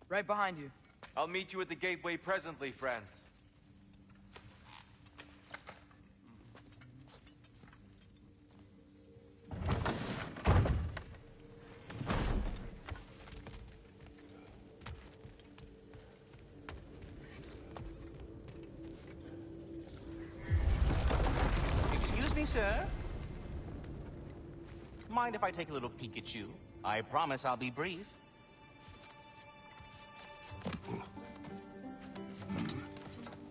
Right behind you. I'll meet you at the gateway presently, friends. Excuse me, sir. Mind if I take a little peek at you? I promise I'll be brief.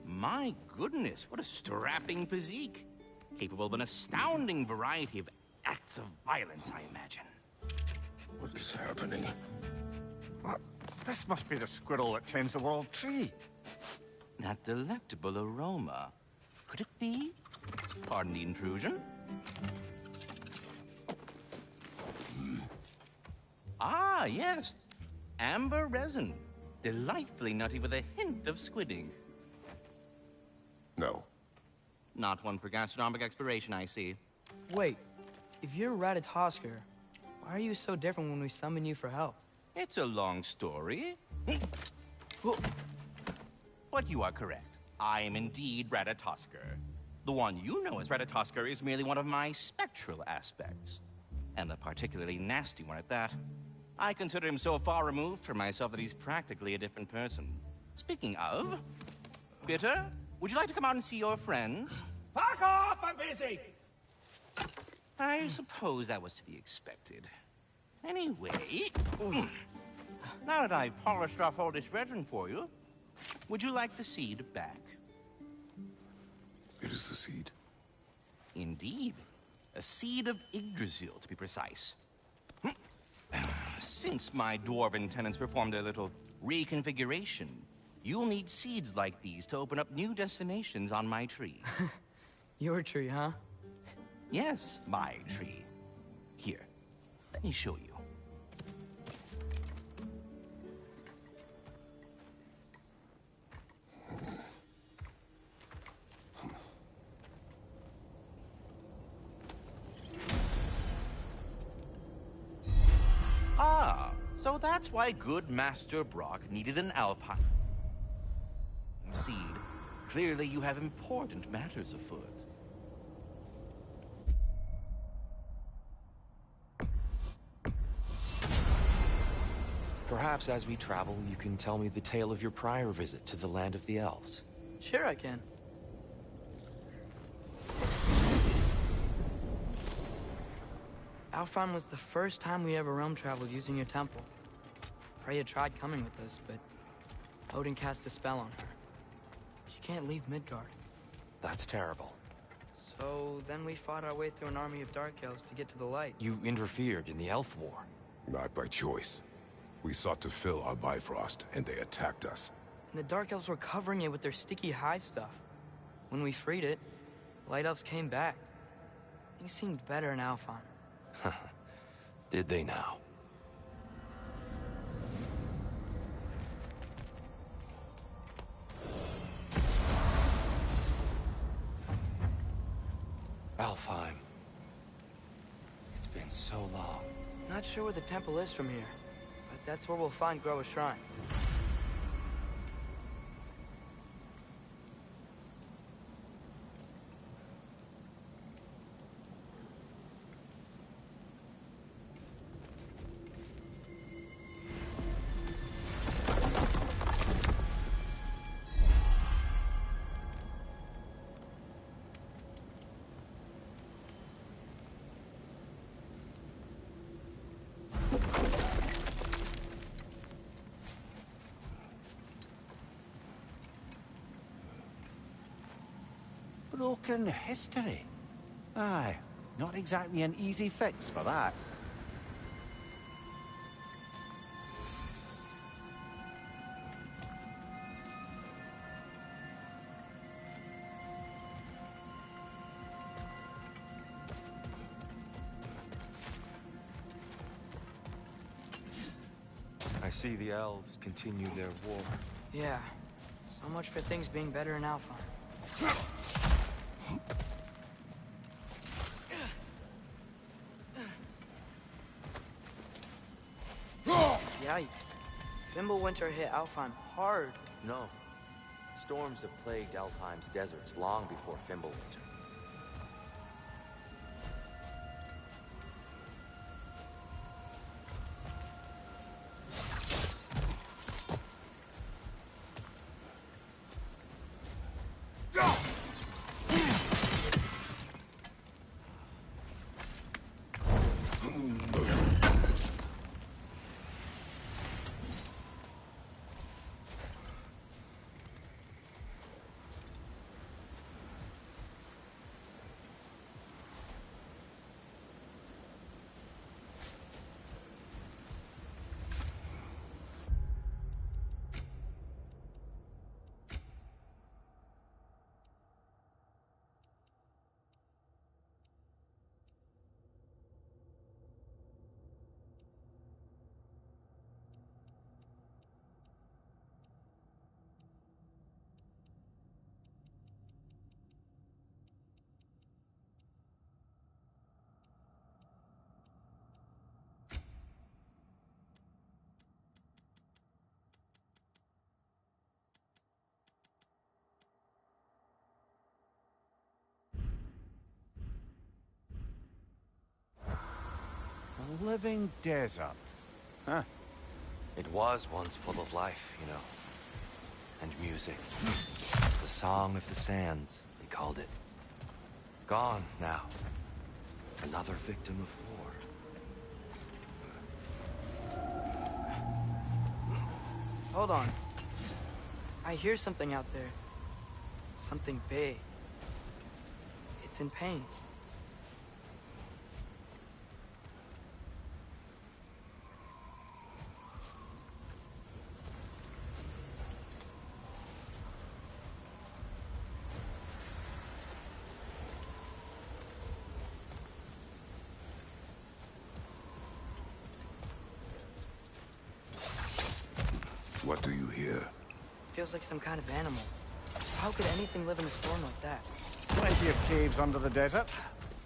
My goodness, what a strapping physique. Capable of an astounding variety of acts of violence, I imagine. What is happening? What? This must be the squirrel that tends the world tree. That delectable aroma. Could it be? Pardon the intrusion. Ah, yes. Amber resin. Delightfully nutty with a hint of squidding. No. Not one for gastronomic exploration, I see. Wait, if you're Ratatosker, why are you so different when we summon you for help? It's a long story. But you are correct. I am indeed Ratatosker. The one you know as Ratatosker is merely one of my spectral aspects. And a particularly nasty one at that. I consider him so far removed from myself that he's practically a different person. Speaking of, Bitter, would you like to come out and see your friends? Fuck off! I'm busy! I suppose that was to be expected. Anyway, now that I've polished off all this resin for you, would you like the seed back? It is the seed. Indeed. A seed of Yggdrasil, to be precise. Since my dwarven tenants performed a little reconfiguration, you'll need seeds like these to open up new destinations on my tree. Your tree, huh? Yes, my tree. Here, let me show you. Ah, so that's why good Master Brock needed an alpine seed. Clearly you have important matters afoot. Perhaps as we travel, you can tell me the tale of your prior visit to the land of the elves. Sure I can. Alfheim was the first time we ever realm traveled using your temple. Freya tried coming with us, but Odin cast a spell on her. She can't leave Midgard. That's terrible. So then we fought our way through an army of dark elves to get to the light. You interfered in the elf war. Not by choice. We sought to fill our Bifrost, and they attacked us. And the dark elves were covering it with their sticky hive stuff. When we freed it, light elves came back. Things seemed better in Alfheim. Did they now? Alfheim. It's been so long. Not sure where the temple is from here, but that's where we'll find Groa's shrine. Broken history. Aye, not exactly an easy fix for that. I see the elves continue their war. Yeah, so much for things being better in Alfheim. Yikes. Fimbulwinter hit Alfheim hard. No. Storms have plagued Alfheim's deserts long before Fimbulwinter. A living desert. Huh. It was once full of life, you know. And music. The Song of the Sands, they called it. Gone now. Another victim of war. Hold on. I hear something out there. Something big. It's in pain. What do you hear? Feels like some kind of animal. How could anything live in a storm like that? Plenty of caves under the desert.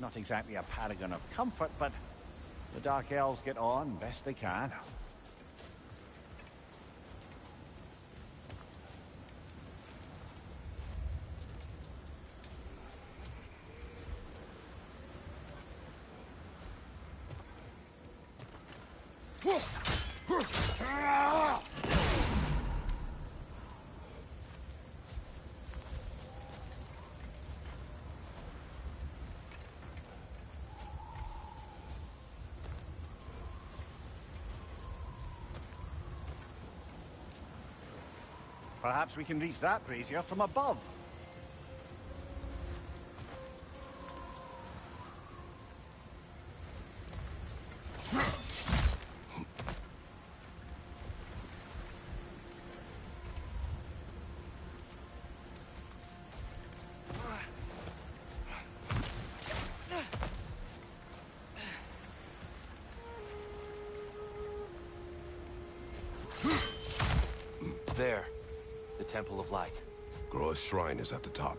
Not exactly a paragon of comfort, but the Dark Elves get on best they can. Perhaps we can reach that brazier from above. There. The Temple of Light. Groa's shrine is at the top.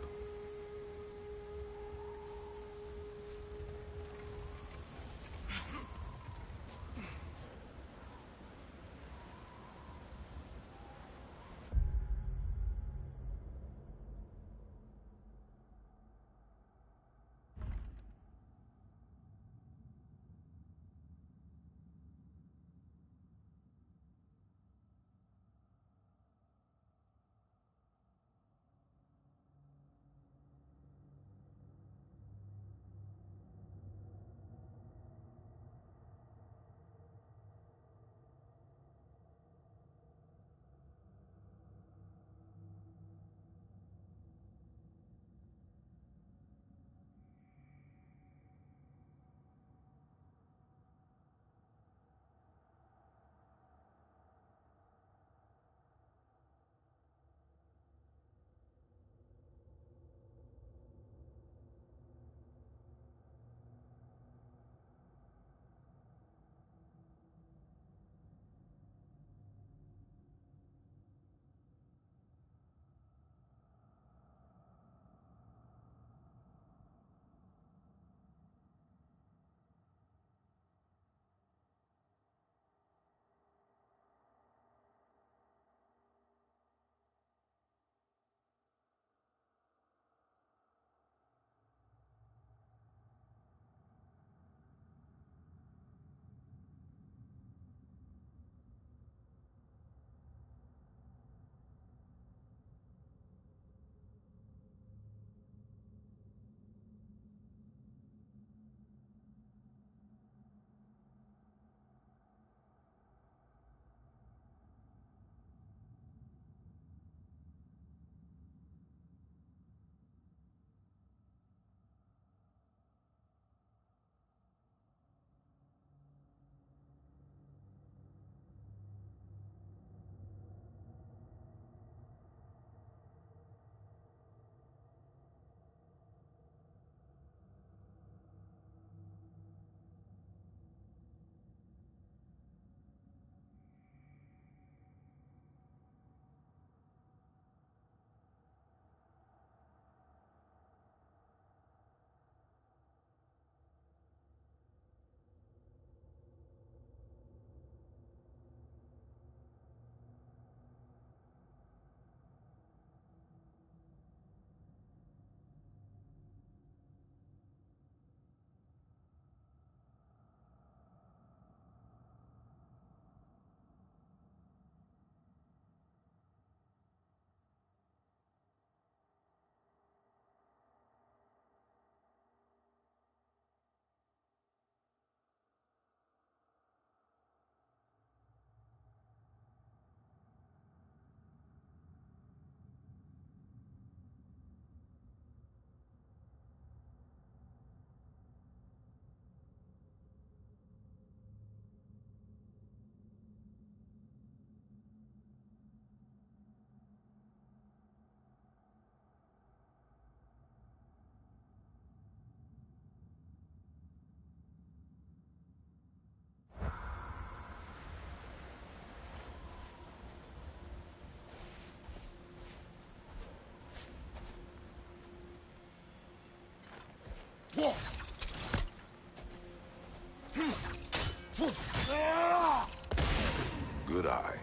Good eye.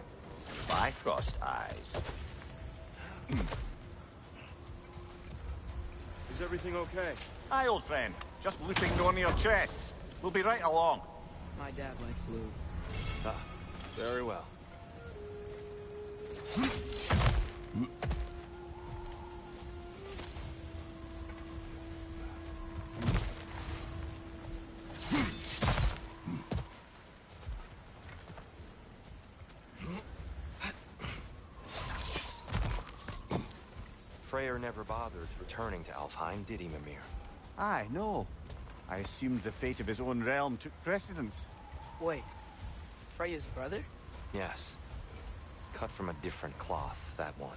Bifrost eyes. Is everything okay? Hi, old friend. Just looting one of your chests. We'll be right along. My dad likes lube. Ah, very well. Freyr never bothered returning to Alfheim, did he, Mimir? Aye, no. I assumed the fate of his own realm took precedence. Wait, Freya's brother? Yes. Cut from a different cloth, that one.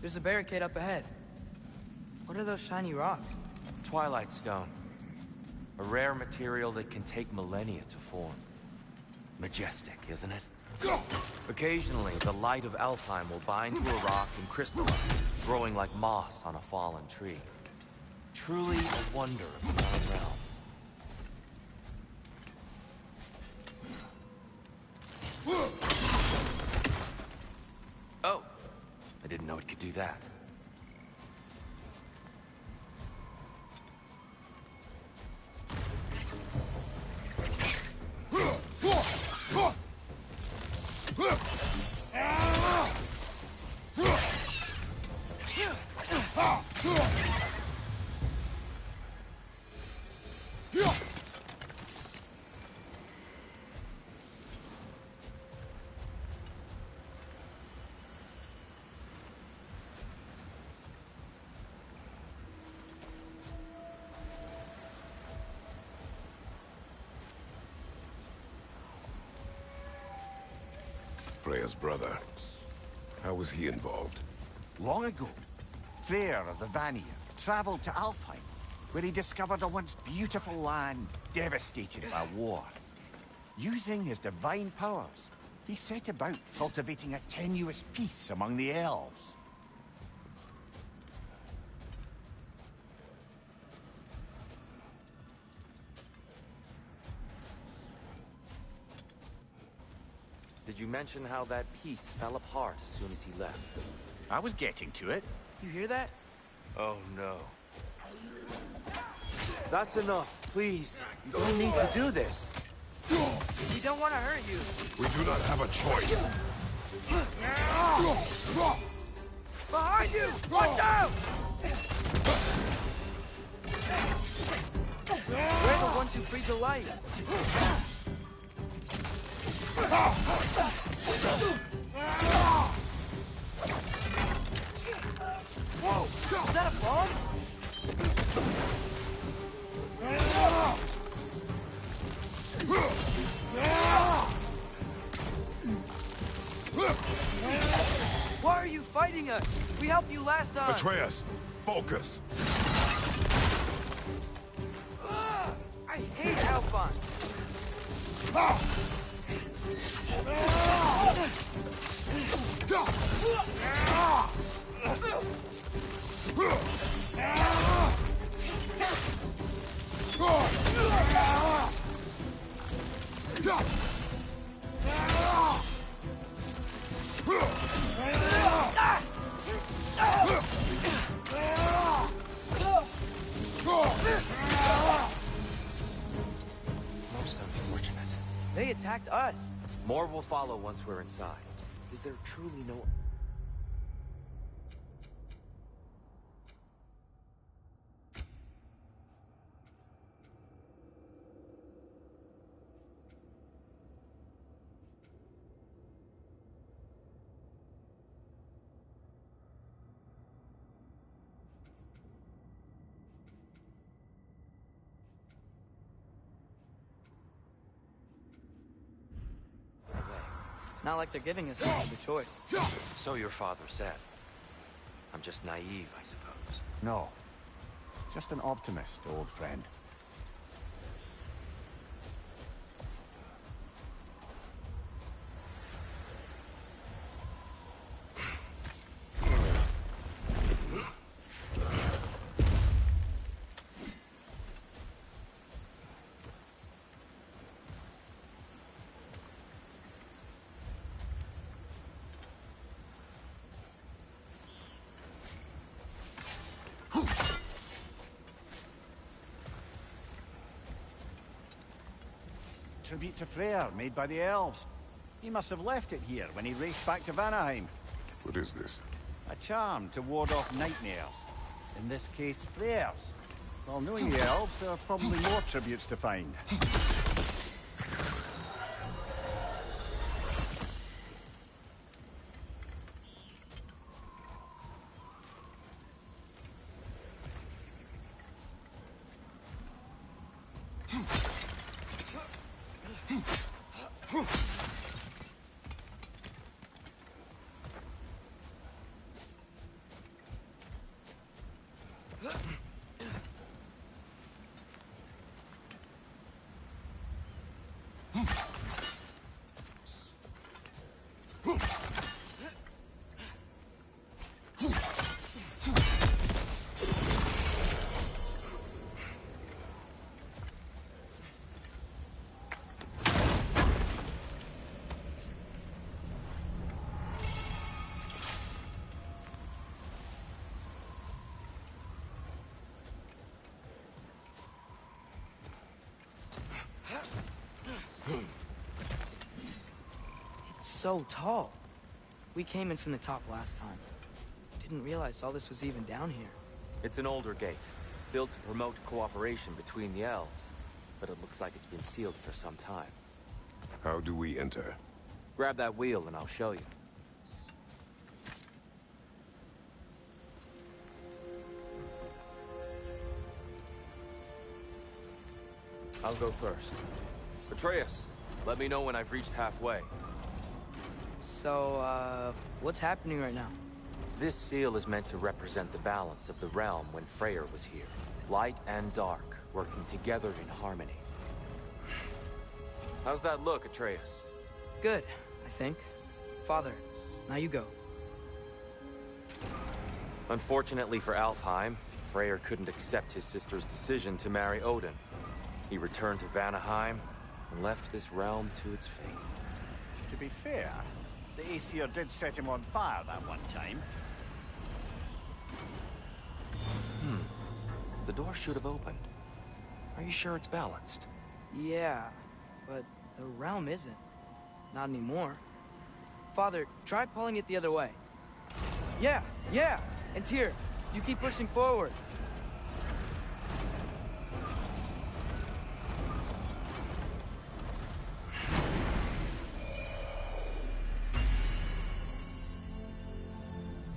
There's a barricade up ahead. What are those shiny rocks? Twilight Stone. A rare material that can take millennia to form. Majestic, isn't it? Occasionally, the light of Alfheim will bind to a rock and crystallize, growing like moss on a fallen tree. Truly a wonder of the Nine Realms. Oh, I didn't know it could do that. Freya's brother. How was he involved? Long ago, Freyr of the Vanir traveled to Alfheim, where he discovered a once beautiful land devastated by war. Using his divine powers, he set about cultivating a tenuous peace among the elves. Did you mention how that peace fell apart as soon as he left? I was getting to it. You hear that? Oh no. That's enough, please. You don't need to do this. We don't want to hurt you. We do not have a choice. Behind you! Watch out! We're the ones who freed the light. Whoa! Is that a bomb? Why are you fighting us? We helped you last time. Atreus, focus. I hate Alphon. Most unfortunate. They attacked us. More will follow once we're inside. Is there truly no... Not like they're giving us any other choice. So your father said. I'm just naive, I suppose. No. Just an optimist, old friend. Tribute to Freyr, made by the elves. He must have left it here when he raced back to Vanaheim. What is this? A charm to ward off nightmares. In this case, Freyr's. Well, knowing the elves, there are probably more tributes to find. It's so tall. We came in from the top last time. Didn't realize all this was even down here. It's an older gate, built to promote cooperation between the elves. But it looks like it's been sealed for some time. How do we enter? Grab that wheel and I'll show you. I'll go first. Atreus, let me know when I've reached halfway. So, what's happening right now? This seal is meant to represent the balance of the realm when Freyr was here. Light and dark, working together in harmony. How's that look, Atreus? Good, I think. Father, now you go. Unfortunately for Alfheim, Freyr couldn't accept his sister's decision to marry Odin. He returned to Vanaheim and left this realm to its fate. To be fair, the Aesir did set him on fire that one time. The door should have opened. Are you sure it's balanced? Yeah, but the realm isn't. Not anymore. Father, try pulling it the other way. Yeah! And Tyr, you keep pushing forward.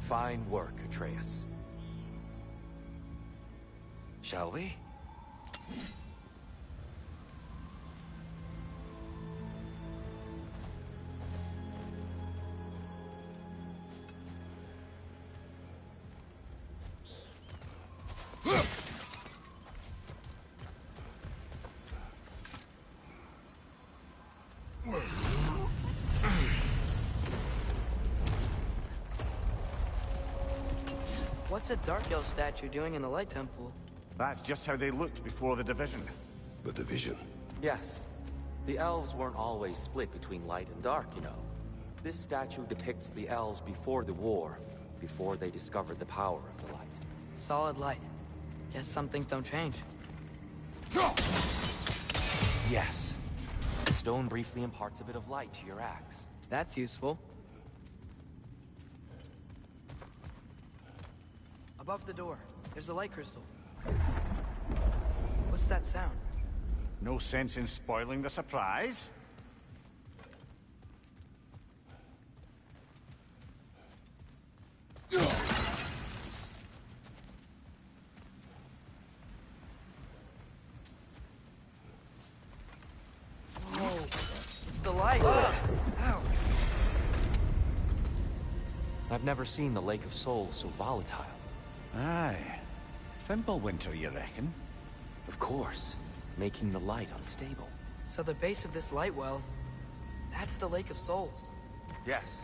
Fine work, Atreus. Shall we? What's a Dark Elf statue doing in the Light Temple? That's just how they looked before the division. The division. Yes. The elves weren't always split between light and dark, you know. This statue depicts the elves before the war, before they discovered the power of the light. Solid light. Guess some things don't change. Yes. The stone briefly imparts a bit of light to your axe. That's useful. Above the door, there's a light crystal. What's that sound? No sense in spoiling the surprise. Whoa, it's the light. Ow. I've never seen the Lake of Souls so volatile. Aye. Fimbulwinter, you reckon? Of course, making the light unstable. So the base of this light well, that's the Lake of Souls. Yes.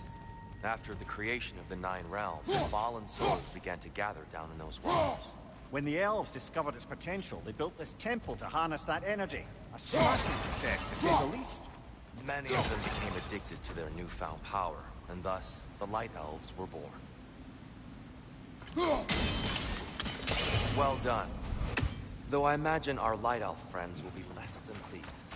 After the creation of the Nine Realms, fallen souls began to gather down in those waters. When the elves discovered its potential, they built this temple to harness that energy. A smashing success, to say the least. Many of them became addicted to their newfound power, and thus, the Light Elves were born. Well done. Though I imagine our Light Elf friends will be less than pleased.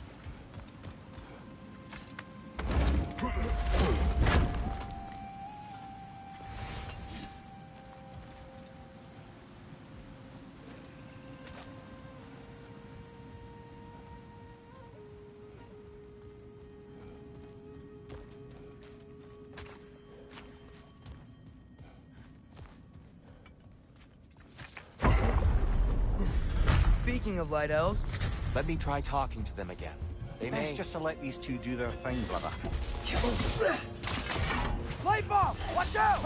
Speaking of light elves, Let me try talking to them again. They may... Best just to let these two do their thing, brother. light bomb! Watch out!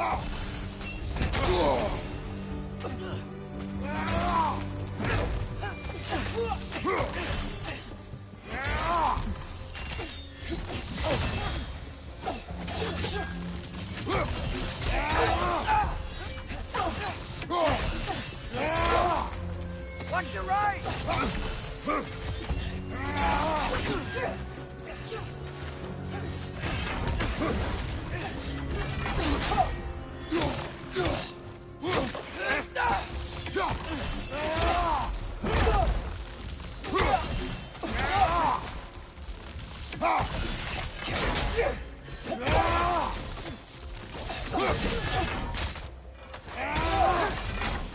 Watch your right!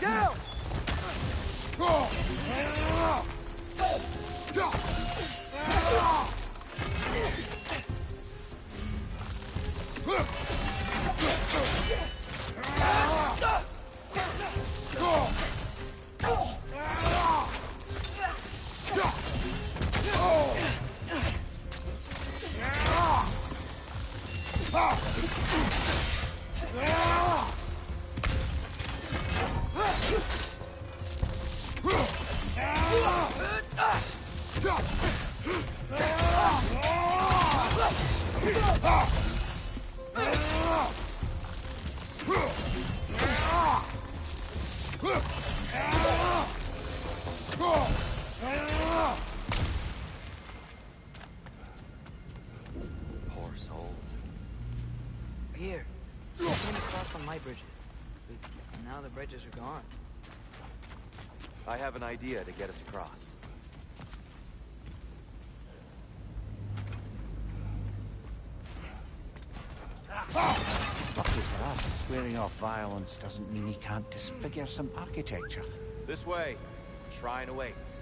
Down! Poor souls. Here. I came across on my bridges. But now the bridges are gone. I have an idea to get us across. Lucky for us, swearing off violence doesn't mean he can't disfigure some architecture. This way. The shrine awaits.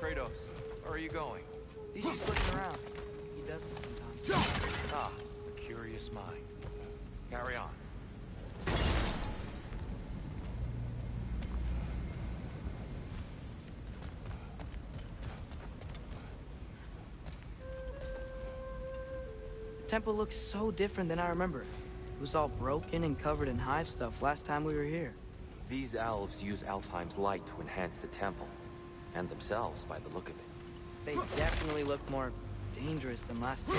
Kratos, where are you going? He's just looking around. He does this sometimes. Ah, a curious mind. Carry on. The temple looks so different than I remember. It was all broken and covered in hive stuff last time we were here. These elves use Alfheim's light to enhance the temple, and themselves by the look of it. They definitely look more dangerous than last time.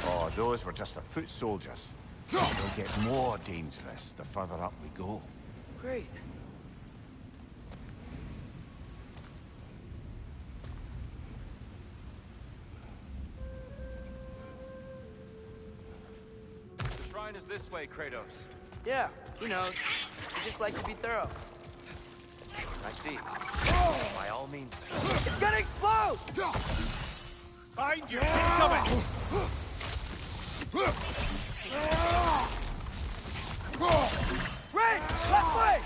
Oh, those were just the foot soldiers. They'll get more dangerous the further up we go. Great. The shrine is this way, Kratos. Yeah, who knows? We just like to be thorough. I see. By all means. It's gonna explode! Find you! Incoming! Ray! Left way!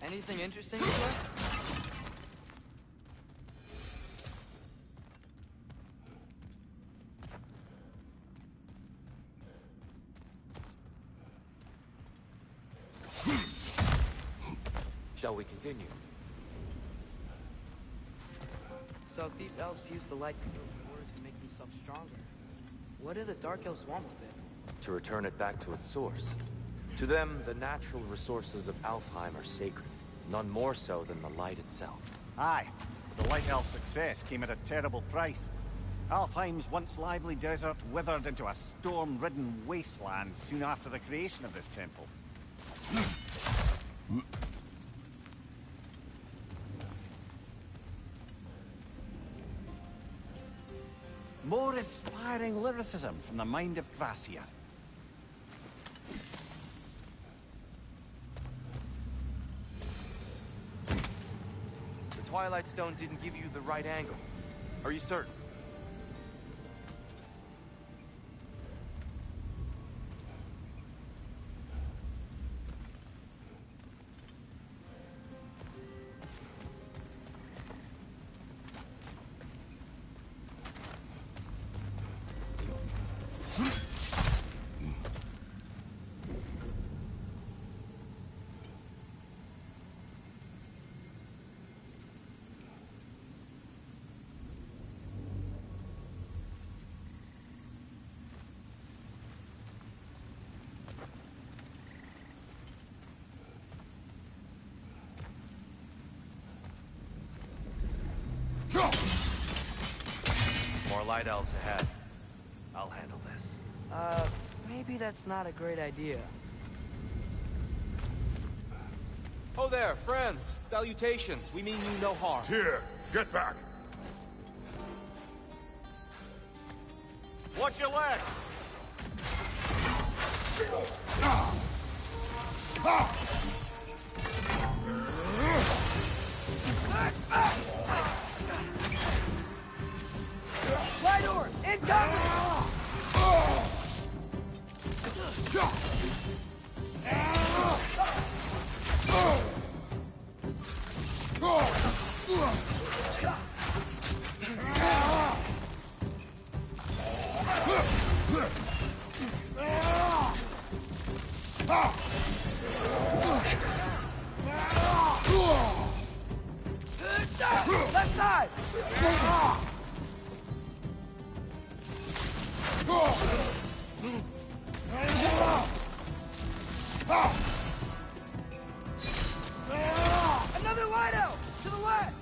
Anything interesting this way? Shall we continue? So if these elves use the light to build forts and make themselves stronger, what do the Dark Elves want with it? To return it back to its source. To them, the natural resources of Alfheim are sacred, none more so than the light itself. Aye, but the Light Elf's success came at a terrible price. Alfheim's once lively desert withered into a storm-ridden wasteland soon after the creation of this temple. More inspiring lyricism from the mind of Kvasir. The Twilight Stone didn't give you the right angle. Are you certain? More light elves ahead. I'll handle this. Maybe that's not a great idea. Oh there, friends. Salutations. We mean you no harm. Here, get back! Watch your left! Light orb! Incoming! Left side! Another light out! To the left!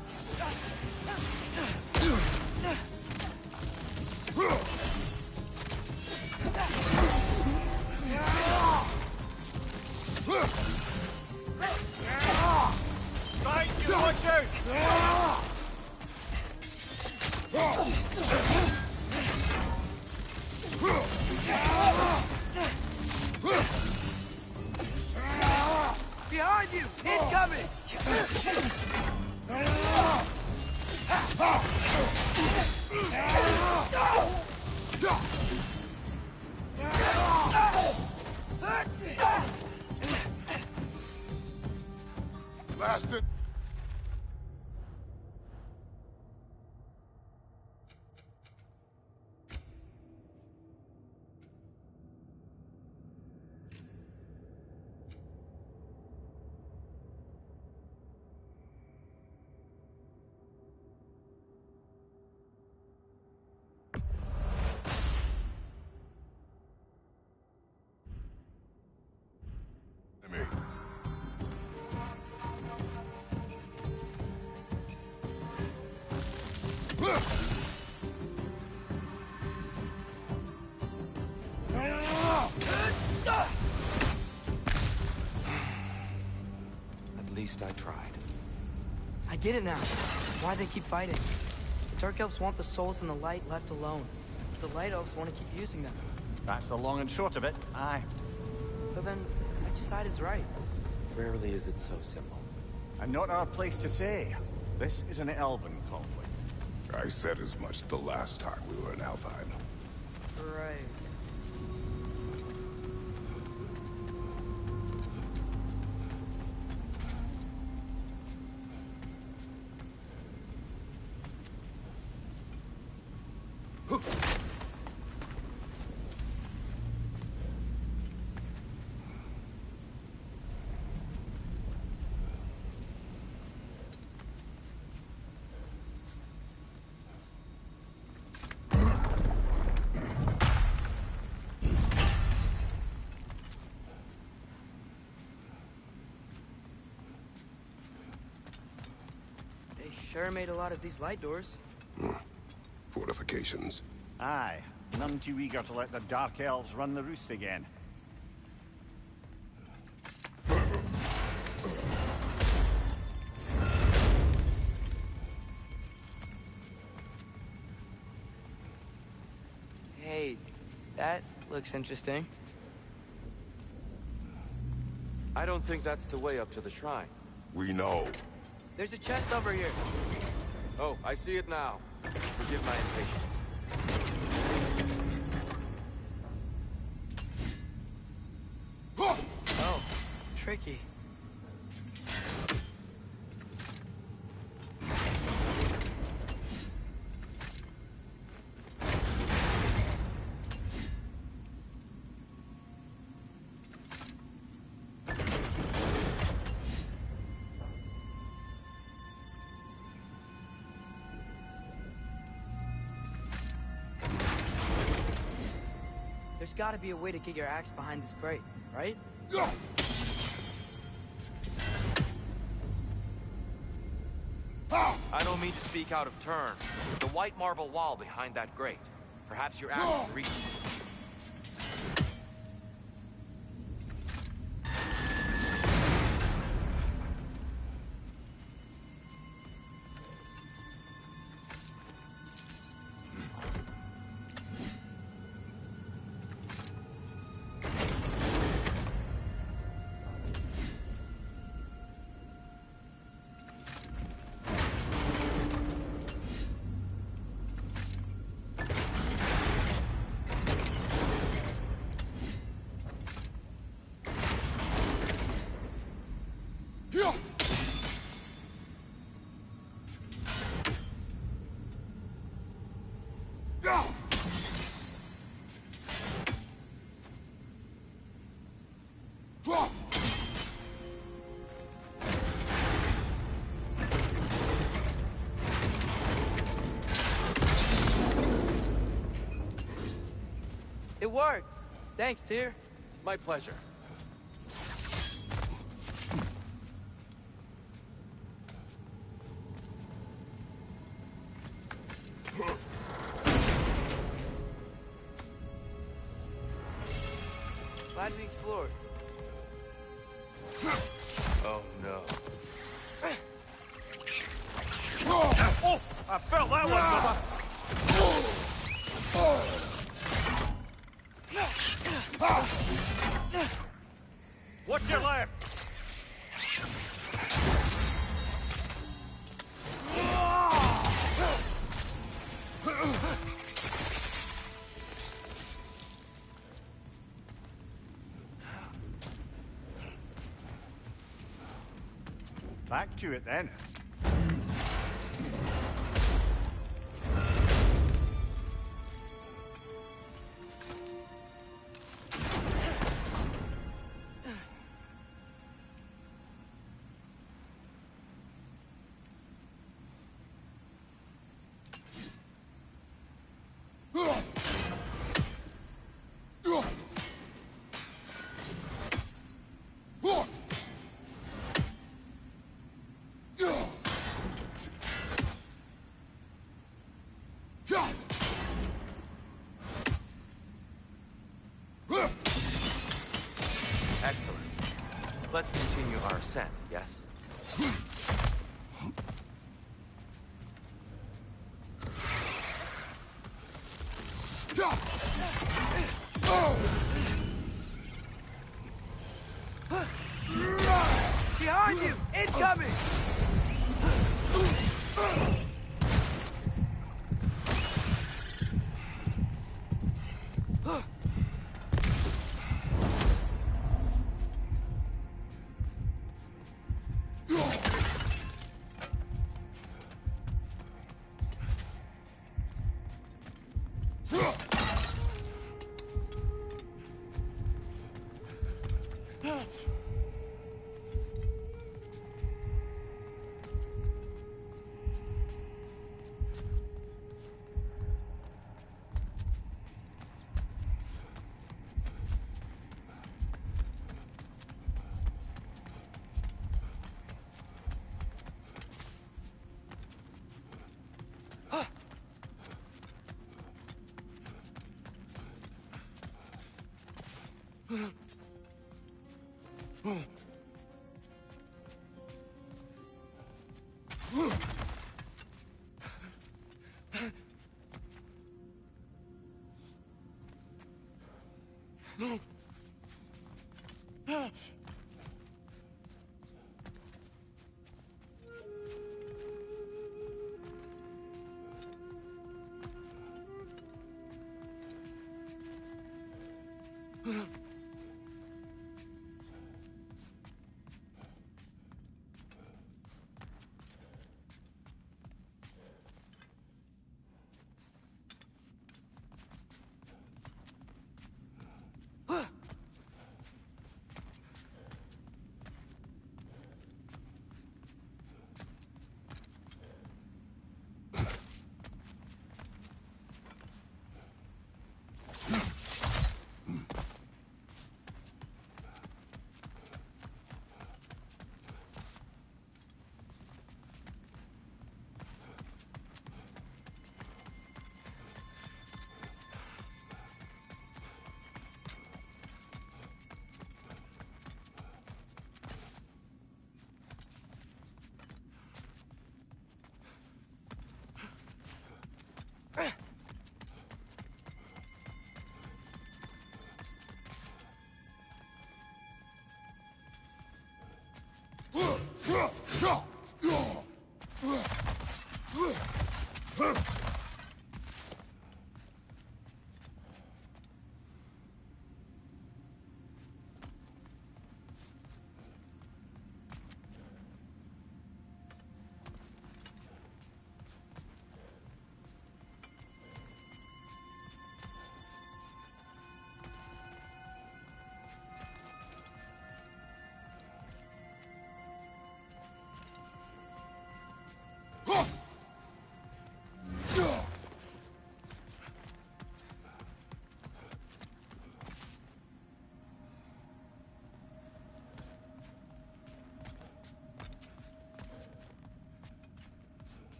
Right, you watch out! At least I tried. I get it now. Why they keep fighting. The Dark Elves want the souls in the light left alone. The Light Elves want to keep using them. That's the long and short of it, aye. So then, which side is right? Rarely is it so simple. And not our place to say. This is an elven conflict. I said as much the last time we were in Alfheim. Right. Sure made a lot of these light doors. Fortifications. Aye. None too eager to let the Dark Elves run the roost again. Hey, that looks interesting. I don't think that's the way up to the shrine. We know. There's a chest over here. Oh, I see it now. Forgive my impatience. Oh, tricky. There's gotta be a way to get your axe behind this crate, right? I don't mean to speak out of turn. The white marble wall behind that grate. Perhaps your axe can reach it. It worked! Thanks, Tyr. My pleasure. Glad we explored. Oh no. Oh! I felt that one, brother! What's your left? Back to it then. Excellent. Let's continue our ascent, yes? Behind you! Incoming!